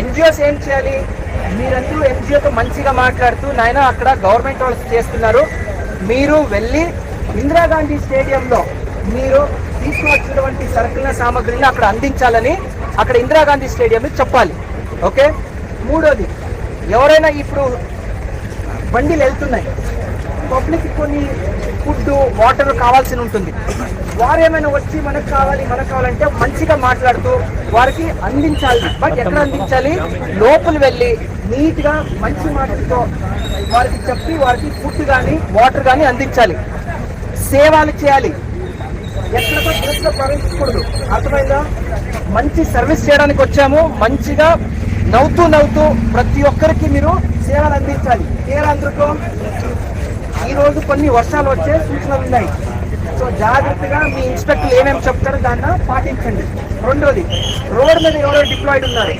NGOs ఏం చేయాలి? మీరందరూ ఎన్జిఓతో మంచిగా మాట్లాడుతూ నాయన అక్కడ గవర్నమెంట్ వాళ్ళు చేస్తున్నారు, మీరు వెళ్ళి ఇందిరాగాంధీ స్టేడియంలో మీరు తీసుకువచ్చినటువంటి సరుకుల సామాగ్రిని అక్కడ అందించాలని అక్కడ ఇందిరాగాంధీ స్టేడియంలో చెప్పాలి. ఓకే. మూడోది, ఎవరైనా ఇప్పుడు బండిలు వెళ్తున్నాయి, పబ్లిక్ కొన్ని ఫుడ్ వాటర్ కావాల్సి ఉంటుంది, వారు ఏమైనా వచ్చి మనకు కావాలంటే మంచిగా మాట్లాడుతూ వారికి అందించాలి. బట్ ఎక్కడ అందించాలి? లోపల వెళ్ళి నీట్గా మంచి మాటలతో వారికి చెప్పి వారికి ఫుడ్ కానీ వాటర్ కానీ అందించాలి. సేవలు చేయాలి, ఎక్కడికో డ్రెస్లో ప్రవేశించకూడదు. అర్థమైందా? మంచి సర్వీస్ చేయడానికి వచ్చాము, మంచిగా నవ్వుతూ ప్రతి ఒక్కరికి మీరు సేవలు అందించాలి. కేరాంధ్రకు ఈరోజు కొన్ని వర్షాలు వచ్చే సూచనలు ఉన్నాయి. సో జాగ్రత్తగా మీ ఇన్స్పెక్టర్లు ఏమేమి చెప్తారో దాన్ని పాటించండి. రెండోది, రోడ్ మీద ఎవరో డిప్లాయిడ్ ఉన్నారు,